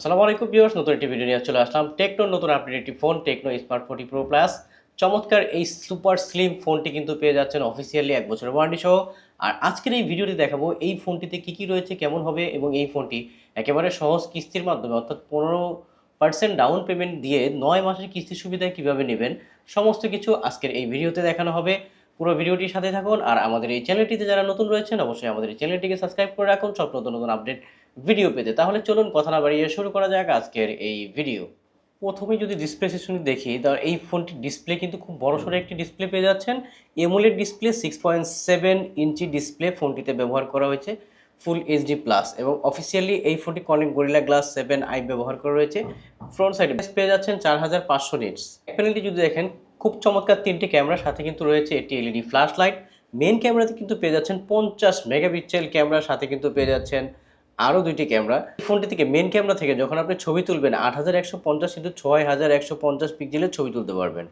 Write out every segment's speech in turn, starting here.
আসসালামু আলাইকুম ভিউয়ার্স, নতুন একটি ভিডিও নিয়ে চলে আসলাম। টেকনোর নতুন আপডেট একটি phone, Tecno smart 40 pro plus. চমৎকার এই সুপার স্লিম ফোনটি কিন্তু পেয়ে যাচ্ছেন অফিসিয়ালি 1 বছরের ওয়ারেন্টি সহ। আর আজকের এই ভিডিওটি দেখাবো এই ফোনটিতে কী কী রয়েছে, কেমন হবে, এবং এই ফোনটি একেবারে সহজ কিস্তির মাধ্যমে অর্থাৎ 15% ডাউন পেমেন্ট দিয়ে 9 মাসের কিস্তির সুবিধায় কীভাবে নেবেন, সমস্ত কিছু আজকের এই ভিডিওতে দেখানো হবে। পুরো ভিডিওটির সাথে থাকুন। আর আমাদের এই চ্যানেলটিতে যারা নতুন রয়েছেন অবশ্যই আমাদের এই চ্যানেলটিকে সাবস্ক্রাইব করে রাখুন সব নতুন নতুন আপডেট ভিডিও পেতে। তাহলে চলুন কথা না বাড়িয়ে শুরু করা যাক আজকের এই ভিডিও। প্রথমে যদি ডিসপ্লে সেকশনে দেখি, তাহলে এই ফোনটির ডিসপ্লে কিন্তু খুব বড়সড় একটি ডিসপ্লে পেয়ে যাচ্ছেন। এমোলেড ডিসপ্লে 6.7 ইঞ্চি ডিসপ্লে ফোনটিতে ব্যবহার করা হয়েছে, ফুল এইচডি প্লাস, এবং অফিসিয়ালি এই ফোনটি কর্নিং গরিলা গ্লাস 7i ব্যবহার করা রয়েছে। ফ্রন্ট সাইডে পেয়ে যাচ্ছেন 4500 নিটস। প্যানেলটি যদি দেখেন, খুব চমৎকার তিনটি ক্যামেরার সাথে কিন্তু রয়েছে একটি এলইডি ফ্ল্যাশ লাইট। মেন ক্যামেরাতে কিন্তু পেয়ে যাচ্ছেন 50 মেগাপিক্সেল ক্যামেরার সাথে কিন্তু পেয়ে যাচ্ছেন আরও দুইটি ক্যামেরা। ফোনটি থেকে মেন ক্যামেরা থেকে যখন আপনি ছবি তুলবেন 8150 কিন্তু 6150 পিক্সেলের ছবি তুলতে পারবেন।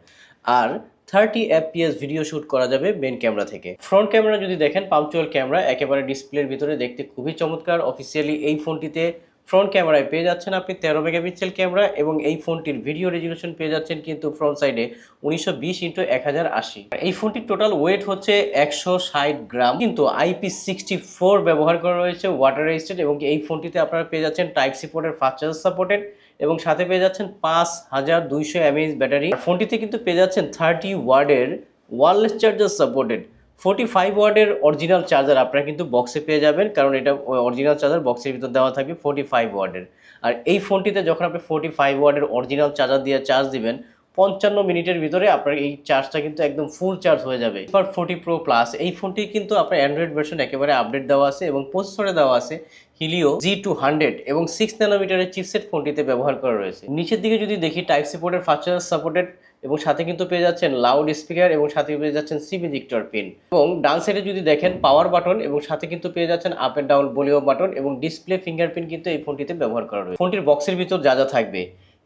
আর 30 fps ভিডিও শ্যুট করা যাবে মেন ক্যামেরা থেকে। ফ্রন্ট ক্যামেরা যদি দেখেন, পাঞ্চুয়াল ক্যামেরা, একেবারে ডিসপ্লের ভিতরে দেখতে খুবই চমৎকার। অফিসিয়ালি এই ফোনটিতে ফ্রন্ট ক্যামেরায় পেয়ে যাচ্ছেন আপনি 13 মেগাপিক্সেল ক্যামেরা, এবং এই ফোনটির ভিডিও রেজলিউশন পেয়ে যাচ্ছেন কিন্তু ফ্রন্ট সাইডে 1920x1080। এই ফোনটির টোটাল ওয়েট হচ্ছে 160 গ্রাম, কিন্তু IP64 ব্যবহার করা রয়েছে, ওয়াটার রেজিস্ট্যান্ট, এবং এই ফোনটিতে আপনারা পেয়ে যাচ্ছেন টাইপ সি পোর্টের ফাস্ট চার্জ সাপোর্টেড, এবং সাথে পেয়ে যাচ্ছেন 5200 mAh ব্যাটারি। ফোনটিতে কিন্তু পেয়ে যাচ্ছেন 30 ওয়ার্ডের ওয়্যারলেস চার্জার সাপোর্টেড। 45 ওয়ার্ডের অরিজিনাল চার্জার আপনারা কিন্তু বক্সে পেয়ে যাবেন, কারণ এটা অরিজিনাল চার্জার বক্সের ভিতর দেওয়া থাকবে 45 ওয়ার্ডের। আর এই ফোনটিতে যখন আপনি 45 ওয়ার্ডের অরিজিনাল চার্জার দিয়ে চার্জ দিবেন, 55 মিনিটের ভিতরে আপনার এই চার্জটা কিন্তু একদম ফুল চার্জ হয়ে যাবে। স্মার্ট 40 প্রো প্লাস এই ফোনটি কিন্তু আপনার অ্যান্ড্রয়েড ভার্সন একেবারে আপডেট দেওয়া আছে, এবং প্রসেসরে দেওয়া আছে হিলিও G200, এবং 6 ন্যানোমিটারের চিপসেট ফোনটিতে ব্যবহার করা রয়েছে। নিচের দিকে যদি দেখি, টাইপ সি পোর্টের ফাস্ট চার্জ সাপোর্টেড, এবং সাথে কিন্তু পেয়ে যাচ্ছেন লাউড স্পিকার, এবং সাথে পেয়ে যাচ্ছেন সিম ইজেক্টর পিন। এবং ডান সাইডে যদি দেখেন, পাওয়ার বাটন, এবং সাথে কিন্তু পেয়ে যাচ্ছেন up and down volume button, এবং ডিসপ্লে ফিঙ্গারপ্রিন্ট কিন্তু এই ফোনটিতে ব্যবহার করা রয়েছে। ফোনটির বক্সের ভিতর যা যা থাকবে,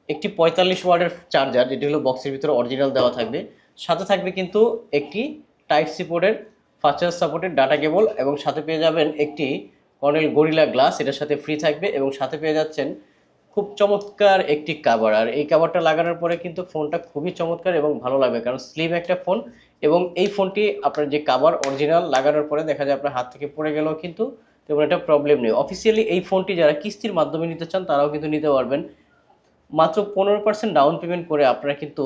একটি 45 ওয়াটের চার্জার, যেটি হলো বক্সের ভিতরে অরিজিনাল দেওয়া থাকবে। সাথে থাকবে কিন্তু একটি টাইপ সি পোর্টের fast charge supported data cable, এবং সাথে পেয়ে যাবেন একটি কর্নেল গরিলা গ্লাস, এটার সাথে ফ্রি থাকবে, এবং সাথে পেয়ে যাচ্ছেন খুব চমৎকার একটি কাভার। আর এই কাভারটা লাগানোর পরে কিন্তু ফোনটা খুবই চমৎকার এবং ভালো লাগবে, কারণ স্লিম একটা ফোন। এবং এই ফোনটি আপনার যে কাভার অরিজিনাল লাগানোর পরে দেখা যায় আপনার হাত থেকে পড়ে গেলেও কিন্তু তেমন একটা প্রবলেম নেই। অফিসিয়ালি এই ফোনটি যারা কিস্তির মাধ্যমে নিতে চান তারাও কিন্তু নিতে পারবেন। মাত্র 15% ডাউন পেমেন্ট করে আপনারা কিন্তু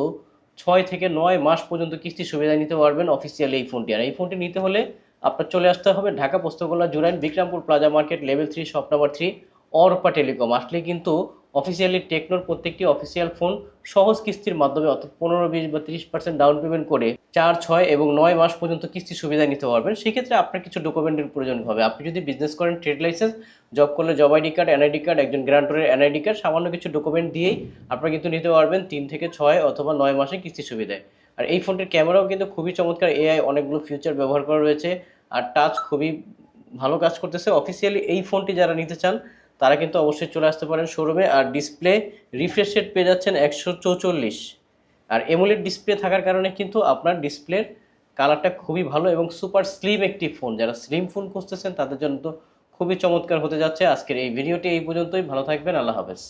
6 থেকে 9 মাস পর্যন্ত কিস্তির সুবিধা নিতে পারবেন অফিসিয়ালি এই ফোনটি। আর এই ফোনটি নিতে হলে আপনার চলে আসতে হবে Dhaka Postogola Jurain Bikrampur plaza market level 3 shop number 3 Arpa telecom. আসলে কিন্তু অফিসিয়ালি টেকনোর প্রত্যেকটি অফিসিয়াল ফোন সহজ কিস্তির মাধ্যমে, অর্থাৎ 15, 20 বা 30% ডাউন পেমেন্ট করে 4, 6 এবং 9 মাস পর্যন্ত কিস্তির সুবিধা নিতে পারবেন। সেক্ষেত্রে আপনার কিছু ডকুমেন্টের প্রয়োজন হবে। আপনি যদি বিজনেস করেন, ট্রেড লাইসেন্স, জব করলে job ID card, NID card, একজন গ্রান্টরের এনআইডি কার্ড, সামান্য কিছু ডকুমেন্ট দিয়েই আপনারা কিন্তু নিতে পারবেন 3 থেকে 6 অথবা 9 মাসে কিস্তির সুবিধায়। আর এই ফোনটির ক্যামেরাও কিন্তু খুবই চমৎকার, এআই অনেকগুলো ফিচার ব্যবহার করা রয়েছে, আর টাচ খুবই ভালো কাজ করতেছে। অফিসিয়ালি এই ফোনটি যারা নিতে চান তারা কিন্তু অবশ্যই চলে আসতে পারেন শোরুমে। আর ডিসপ্লে রিফ্রেশ রেট পেয়ে যাচ্ছেন 144। আর এমোলেড ডিসপ্লে থাকার কারণে কিন্তু আপনার ডিসপ্লের কালারটা খুবই ভালো, এবং সুপার স্লিম একটি ফোন। যারা স্লিম ফোন খুঁজতেছেন তাদের জন্য তো খুবই চমৎকার হতে যাচ্ছে। আজকের এই ভিডিওটি এই পর্যন্তই। ভালো থাকবেন, আল্লাহ হাফেজ।